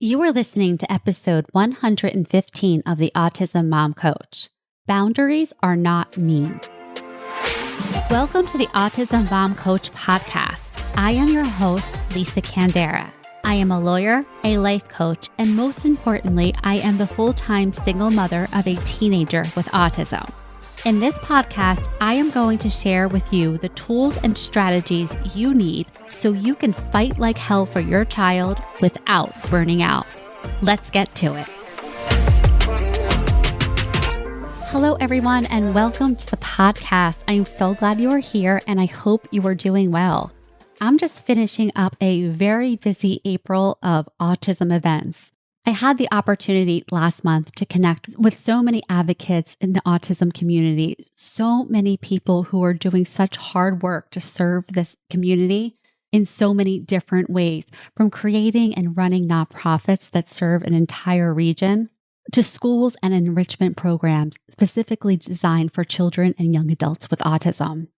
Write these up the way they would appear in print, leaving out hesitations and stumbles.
You are listening to episode 115 of the Autism Mom Coach. Boundaries are not mean. Welcome to the Autism Mom Coach podcast. I am your host, Lisa Candera. I am a lawyer, a life coach, and most importantly, I am the full-time single mother of a teenager with autism. In this podcast, I am going to share with you the tools and strategies you need so you can fight like hell for your child without burning out. Let's get to it. Hello, everyone, and welcome to the podcast. I am so glad you are here, and I hope you are doing well. I'm just finishing up a very busy April of autism events. I had the opportunity last month to connect with so many advocates in the autism community, so many people who are doing such hard work to serve this community in so many different ways, from creating and running nonprofits that serve an entire region to schools and enrichment programs specifically designed for children and young adults with autism.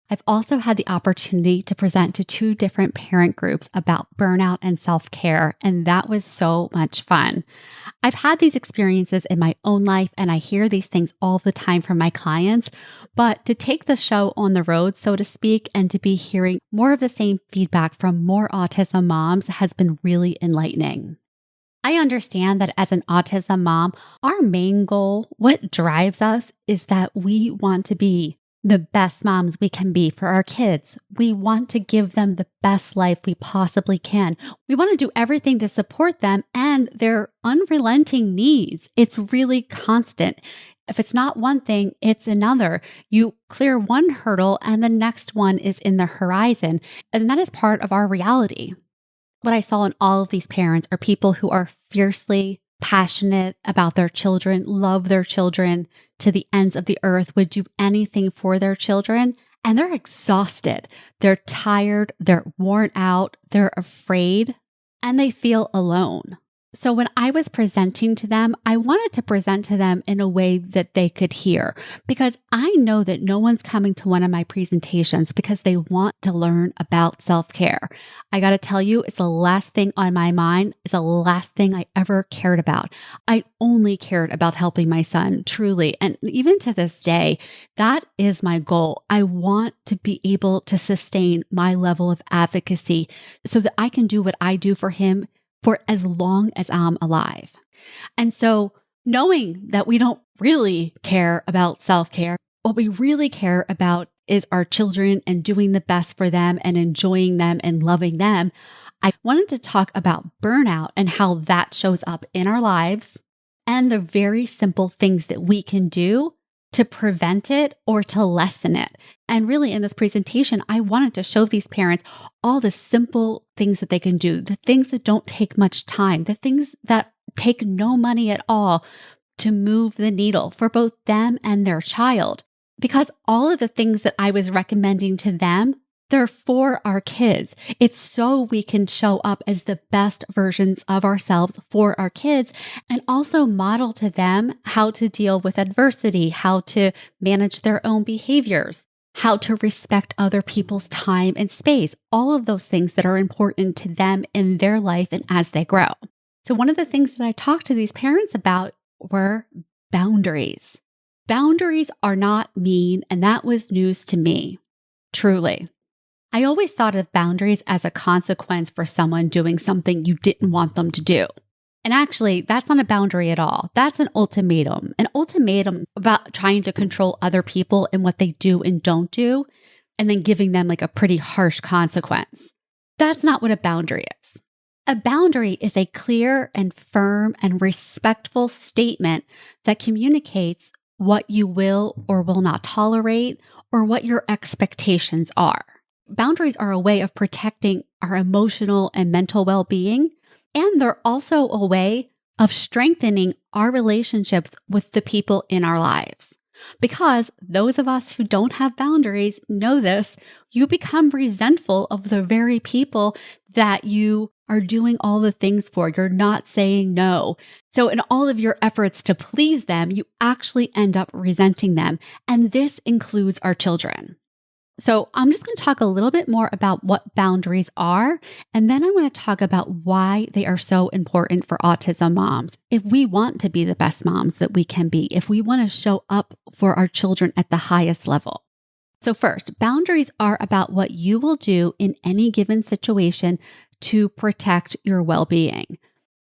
I've also had the opportunity to present to two different parent groups about burnout and self-care, and that was so much fun. I've had these experiences in my own life, and I hear these things all the time from my clients, but to take the show on the road, so to speak, and to be hearing more of the same feedback from more autism moms has been really enlightening. I understand that as an autism mom, our main goal, what drives us, is that we want to be the best moms we can be for our kids. We want to give them the best life we possibly can. We want to do everything to support them and their unrelenting needs. It's really constant. If it's not one thing, it's another. You clear one hurdle and the next one is in the horizon. And that is part of our reality. What I saw in all of these parents are people who are fiercely passionate about their children, love their children to the ends of the earth, would do anything for their children, and they're exhausted. They're tired, they're worn out, they're afraid, and they feel alone. So when I was presenting to them, I wanted to present to them in a way that they could hear, because I know that no one's coming to one of my presentations because they want to learn about self-care. I got to tell you, it's the last thing on my mind. It's the last thing I ever cared about. I only cared about helping my son, truly. And even to this day, that is my goal. I want to be able to sustain my level of advocacy so that I can do what I do for him for as long as I'm alive. And so knowing that we don't really care about self-care, what we really care about is our children and doing the best for them and enjoying them and loving them, I wanted to talk about burnout and how that shows up in our lives and the very simple things that we can do to prevent it or to lessen it. And really in this presentation, I wanted to show these parents all the simple things that they can do, the things that don't take much time, the things that take no money at all to move the needle for both them and their child. Because all of the things that I was recommending to them, they're for our kids. It's so we can show up as the best versions of ourselves for our kids and also model to them how to deal with adversity, how to manage their own behaviors, how to respect other people's time and space, all of those things that are important to them in their life and as they grow. So one of the things that I talked to these parents about were boundaries. Boundaries are not mean, and that was news to me, truly. I always thought of boundaries as a consequence for someone doing something you didn't want them to do. And actually, that's not a boundary at all. That's an ultimatum. An ultimatum about trying to control other people and what they do and don't do, and then giving them like a pretty harsh consequence. That's not what a boundary is. A boundary is a clear and firm and respectful statement that communicates what you will or will not tolerate or what your expectations are. Boundaries are a way of protecting our emotional and mental well-being, and they're also a way of strengthening our relationships with the people in our lives. Because those of us who don't have boundaries know this, you become resentful of the very people that you are doing all the things for. You're not saying no. So in all of your efforts to please them, you actually end up resenting them. And this includes our children. So I'm just going to talk a little bit more about what boundaries are, and then I'm going to talk about why they are so important for autism moms. If we want to be the best moms that we can be, if we want to show up for our children at the highest level. So first, boundaries are about what you will do in any given situation to protect your well-being.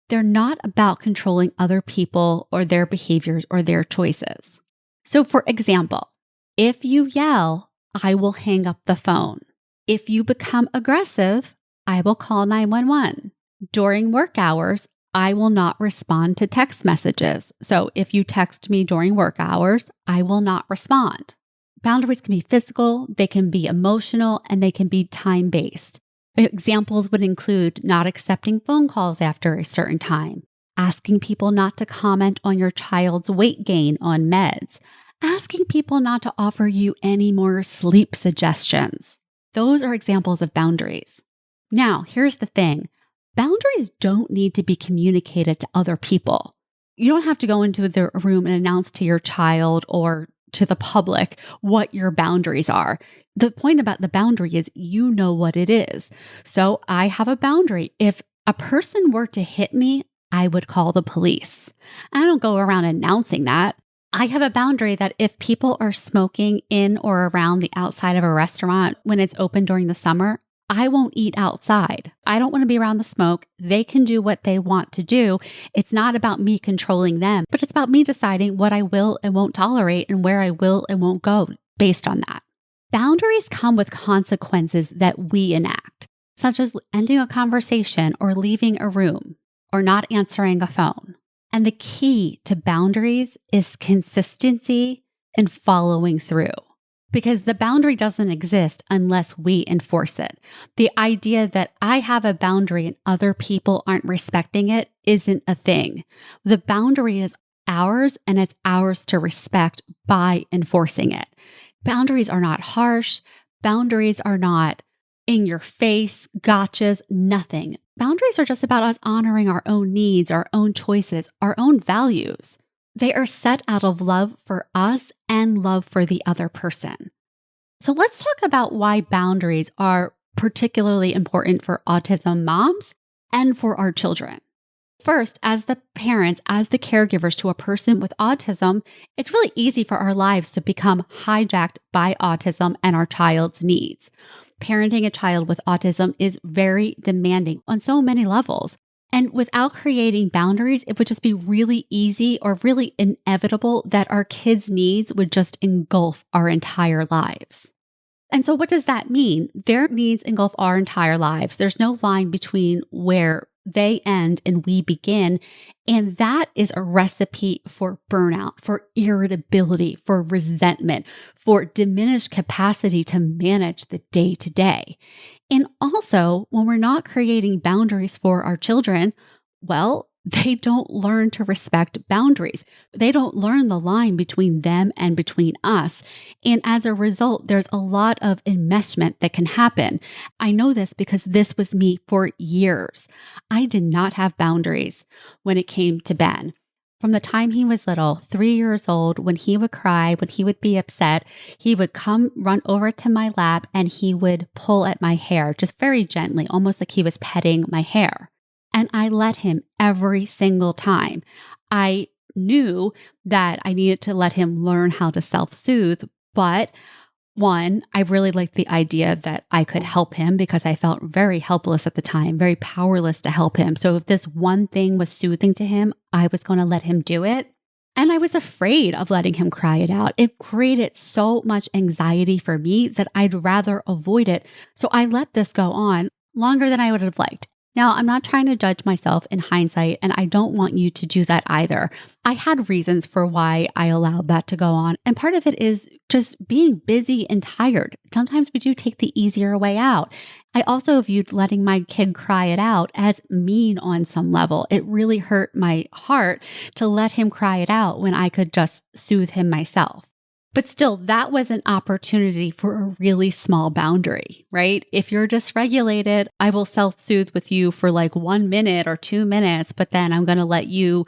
They're not about controlling other people or their behaviors or their choices. So for example, if you yell, I will hang up the phone. If you become aggressive, I will call 911. During work hours, I will not respond to text messages. So if you text me during work hours, I will not respond. Boundaries can be physical, they can be emotional, and they can be time-based. Examples would include not accepting phone calls after a certain time, asking people not to comment on your child's weight gain on meds, asking people not to offer you any more sleep suggestions. Those are examples of boundaries. Now, here's the thing. Boundaries don't need to be communicated to other people. You don't have to go into the room and announce to your child or to the public what your boundaries are. The point about the boundary is you know what it is. So I have a boundary. If a person were to hit me, I would call the police. I don't go around announcing that. I have a boundary that if people are smoking in or around the outside of a restaurant when it's open during the summer, I won't eat outside. I don't want to be around the smoke. They can do what they want to do. It's not about me controlling them, but it's about me deciding what I will and won't tolerate and where I will and won't go based on that. Boundaries come with consequences that we enact, such as ending a conversation or leaving a room or not answering a phone. And the key to boundaries is consistency and following through. Because the boundary doesn't exist unless we enforce it. The idea that I have a boundary and other people aren't respecting it isn't a thing. The boundary is ours and it's ours to respect by enforcing it. Boundaries are not harsh. Boundaries are not in your face, gotchas, nothing. Boundaries are just about us honoring our own needs, our own choices, our own values. They are set out of love for us and love for the other person. So let's talk about why boundaries are particularly important for autism moms and for our children. First, as the parents, as the caregivers to a person with autism, it's really easy for our lives to become hijacked by autism and our child's needs. Parenting a child with autism is very demanding on so many levels. And without creating boundaries, it would just be really easy or really inevitable that our kids' needs would just engulf our entire lives. And so what does that mean? Their needs engulf our entire lives. There's no line between where they end and we begin. And that is a recipe for burnout, for irritability, for resentment, for diminished capacity to manage the day to day. And also, when we're not creating boundaries for our children, well, they don't learn to respect boundaries. They don't learn the line between them and between us. And as a result, there's a lot of enmeshment that can happen. I know this because this was me for years. I did not have boundaries when it came to Ben. From the time he was little, 3 years old, when he would cry, when he would be upset, he would come run over to my lap and he would pull at my hair just very gently, almost like he was petting my hair. And I let him every single time. I knew that I needed to let him learn how to self-soothe, but one, I really liked the idea that I could help him because I felt very helpless at the time, very powerless to help him. So if this one thing was soothing to him, I was going to let him do it. And I was afraid of letting him cry it out. It created so much anxiety for me that I'd rather avoid it. So I let this go on longer than I would have liked. Now, I'm not trying to judge myself in hindsight, and I don't want you to do that either. I had reasons for why I allowed that to go on, and part of it is just being busy and tired. Sometimes we do take the easier way out. I also viewed letting my kid cry it out as mean on some level. It really hurt my heart to let him cry it out when I could just soothe him myself. But still, that was an opportunity for a really small boundary, right? If you're dysregulated, I will self-soothe with you for like 1 minute or 2 minutes, but then I'm going to let you,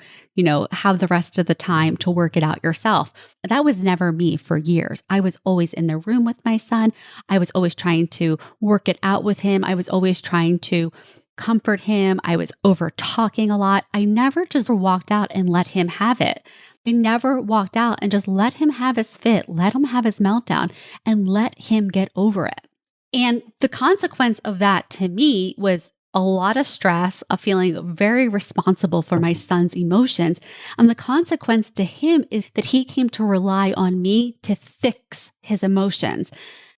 have the rest of the time to work it out yourself. That was never me for years. I was always in the room with my son. I was always trying to work it out with him. I was always trying to comfort him. I was over talking a lot. I never just walked out and let him have it. I never walked out and just let him have his fit, let him have his meltdown, and let him get over it. And the consequence of that to me was a lot of stress, of feeling very responsible for my son's emotions. And the consequence to him is that he came to rely on me to fix his emotions.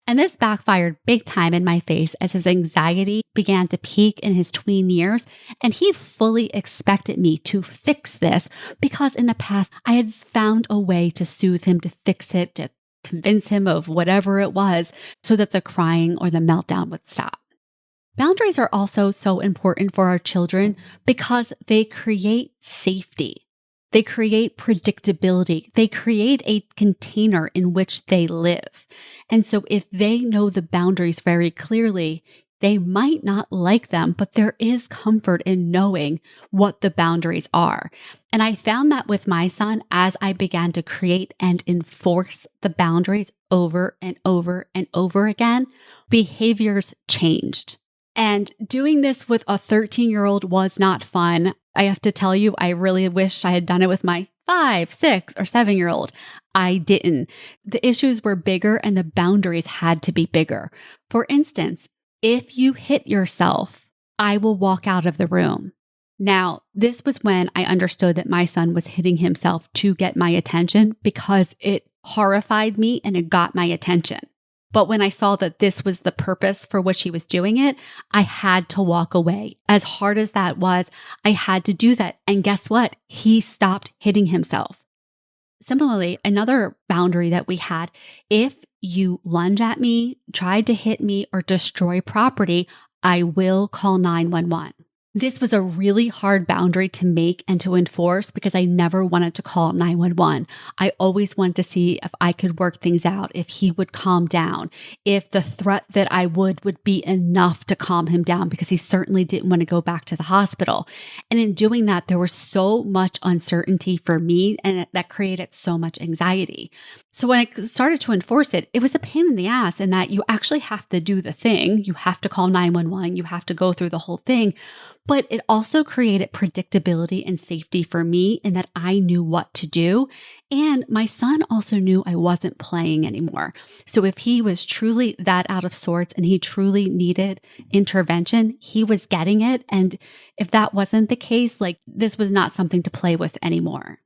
And this backfired big time in my face as his anxiety began to peak in his tween years. And he fully expected me to fix this because in the past I had found a way to soothe him, to fix it, to convince him of whatever it was so that the crying or the meltdown would stop. Boundaries are also so important for our children because they create safety. They create predictability. They create a container in which they live. And so if they know the boundaries very clearly, they might not like them, but there is comfort in knowing what the boundaries are. And I found that with my son as I began to create and enforce the boundaries over and over and over again, behaviors changed. And doing this with a 13-year-old was not fun. I have to tell you, I really wish I had done it with my 5, 6, or 7-year-old. I didn't. The issues were bigger and the boundaries had to be bigger. For instance, if you hit yourself, I will walk out of the room. Now, this was when I understood that my son was hitting himself to get my attention because it horrified me and it got my attention. But when I saw that this was the purpose for which he was doing it, I had to walk away. As hard as that was, I had to do that. And guess what? He stopped hitting himself. Similarly, another boundary that we had, if you lunge at me, tried to hit me, or destroy property, I will call 911. This was a really hard boundary to make and to enforce because I never wanted to call 911. I always wanted to see if I could work things out, if he would calm down, if the threat that I would be enough to calm him down because he certainly didn't want to go back to the hospital. And in doing that, there was so much uncertainty for me and that created so much anxiety. So when I started to enforce it, it was a pain in the ass in that you actually have to do the thing. You have to call 911. You have to go through the whole thing. But it also created predictability and safety for me in that I knew what to do. And my son also knew I wasn't playing anymore. So if he was truly that out of sorts and he truly needed intervention, he was getting it. And if that wasn't the case, this was not something to play with anymore.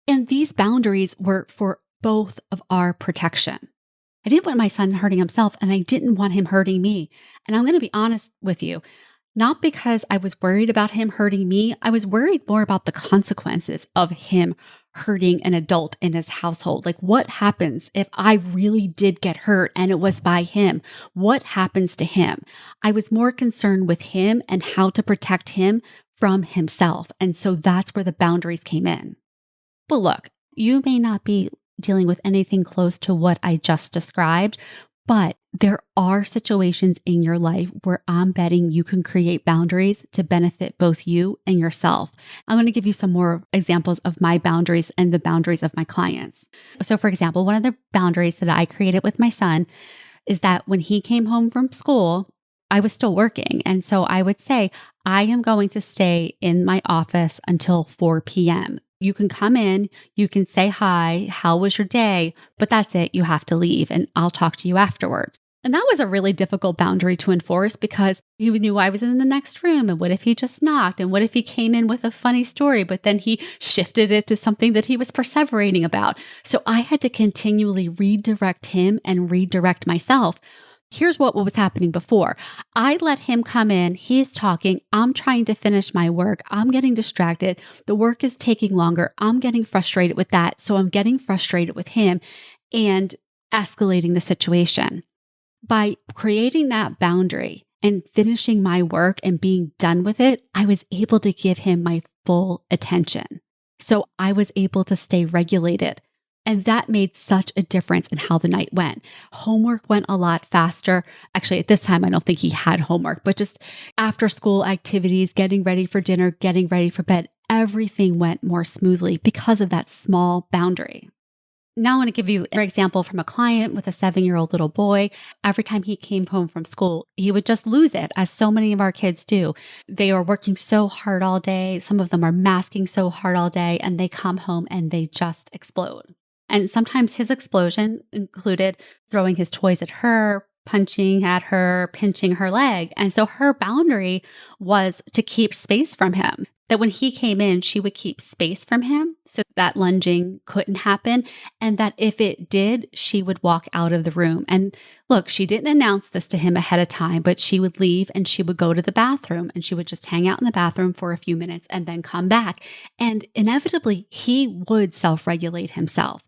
And these boundaries were for both of our protection. I didn't want my son hurting himself and I didn't want him hurting me. And I'm going to be honest with you. Not because I was worried about him hurting me. I was worried more about the consequences of him hurting an adult in his household. What happens if I really did get hurt and it was by him? What happens to him? I was more concerned with him and how to protect him from himself. And so that's where the boundaries came in. But look, you may not be dealing with anything close to what I just described, but there are situations in your life where I'm betting you can create boundaries to benefit both you and yourself. I'm going to give you some more examples of my boundaries and the boundaries of my clients. So for example, one of the boundaries that I created with my son is that when he came home from school, I was still working. And so I would say, I am going to stay in my office until 4 p.m. You can come in, you can say hi, how was your day? But that's it, you have to leave and I'll talk to you afterwards. And that was a really difficult boundary to enforce because he knew I was in the next room. And what if he just knocked? And what if he came in with a funny story, but then he shifted it to something that he was perseverating about? So I had to continually redirect him and redirect myself. Here's what was happening before. I let him come in. He's talking. I'm trying to finish my work. I'm getting distracted. The work is taking longer. I'm getting frustrated with that. So I'm getting frustrated with him and escalating the situation. By creating that boundary and finishing my work and being done with it, I was able to give him my full attention. So I was able to stay regulated. And that made such a difference in how the night went. Homework went a lot faster. Actually, at this time, I don't think he had homework, but just after school activities, getting ready for dinner, getting ready for bed, everything went more smoothly because of that small boundary. Now I want to give you an example from a client with a 7-year-old little boy. Every time he came home from school, he would just lose it, as so many of our kids do. They are working so hard all day. Some of them are masking so hard all day, and they come home and they just explode. And sometimes his explosion included throwing his toys at her, punching at her, pinching her leg. And so her boundary was to keep space from him. That when he came in, she would keep space from him so that lunging couldn't happen. And that if it did, she would walk out of the room. And look, she didn't announce this to him ahead of time, but she would leave and she would go to the bathroom and she would just hang out in the bathroom for a few minutes and then come back. And inevitably, he would self-regulate himself.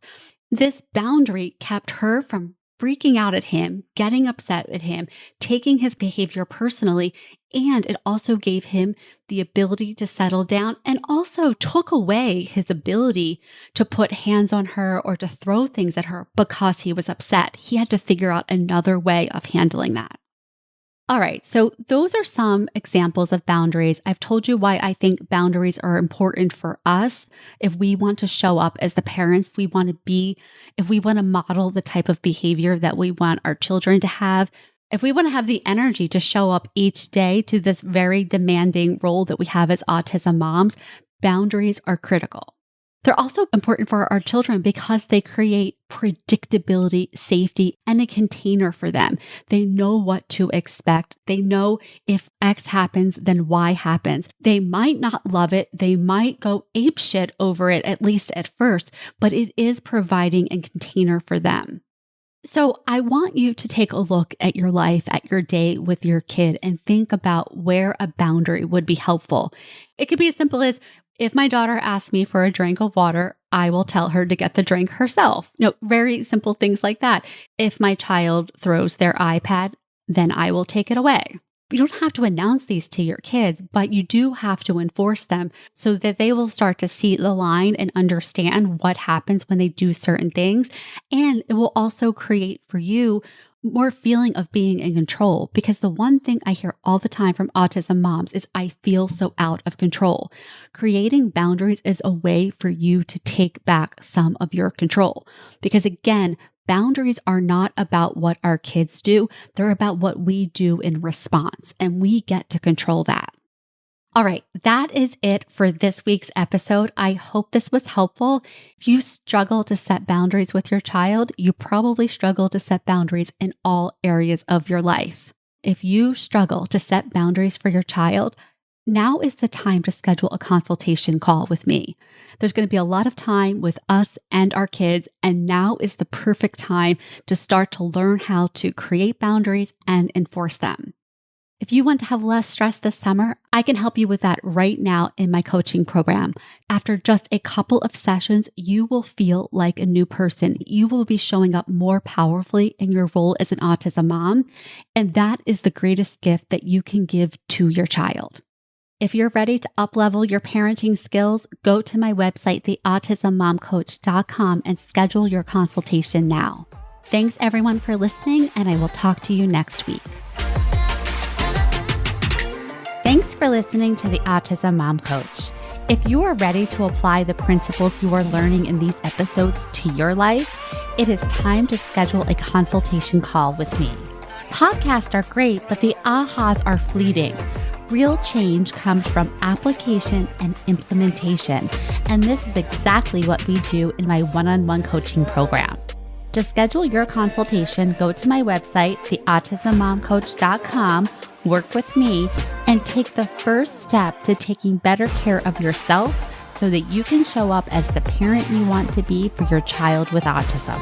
This boundary kept her from freaking out at him, getting upset at him, taking his behavior personally, and it also gave him the ability to settle down and also took away his ability to put hands on her or to throw things at her because he was upset. He had to figure out another way of handling that. All right, so those are some examples of boundaries. I've told you why I think boundaries are important for us. If we want to show up as the parents we want to be, if we want to model the type of behavior that we want our children to have, if we want to have the energy to show up each day to this very demanding role that we have as autism moms, boundaries are critical. They're also important for our children because they create predictability, safety, and a container for them. They know what to expect. They know if X happens, then Y happens. They might not love it. They might go apeshit over it, at least at first, but it is providing a container for them. So I want you to take a look at your life, at your day with your kid, and think about where a boundary would be helpful. It could be as simple as, if my daughter asks me for a drink of water, I will tell her to get the drink herself. Very simple things like that. If my child throws their iPad, then I will take it away. You don't have to announce these to your kids, but you do have to enforce them so that they will start to see the line and understand what happens when they do certain things. And it will also create for you more feeling of being in control, because the one thing I hear all the time from autism moms is, I feel so out of control. Creating boundaries is a way for you to take back some of your control, because again, boundaries are not about what our kids do. They're about what we do in response, and we get to control that. All right, that is it for this week's episode. I hope this was helpful. If you struggle to set boundaries with your child, you probably struggle to set boundaries in all areas of your life. If you struggle to set boundaries for your child, now is the time to schedule a consultation call with me. There's going to be a lot of time with us and our kids, and now is the perfect time to start to learn how to create boundaries and enforce them. If you want to have less stress this summer, I can help you with that right now in my coaching program. After just a couple of sessions, you will feel like a new person. You will be showing up more powerfully in your role as an autism mom, and that is the greatest gift that you can give to your child. If you're ready to up-level your parenting skills, go to my website, theautismmomcoach.com, and schedule your consultation now. Thanks everyone for listening, and I will talk to you next week. Thanks for listening to the Autism Mom Coach. If you are ready to apply the principles you are learning in these episodes to your life, it is time to schedule a consultation call with me. Podcasts are great, but the ahas are fleeting. Real change comes from application and implementation, and this is exactly what we do in my one-on-one coaching program. To schedule your consultation, go to my website, theautismmomcoach.com, work with me, and take the first step to taking better care of yourself so that you can show up as the parent you want to be for your child with autism.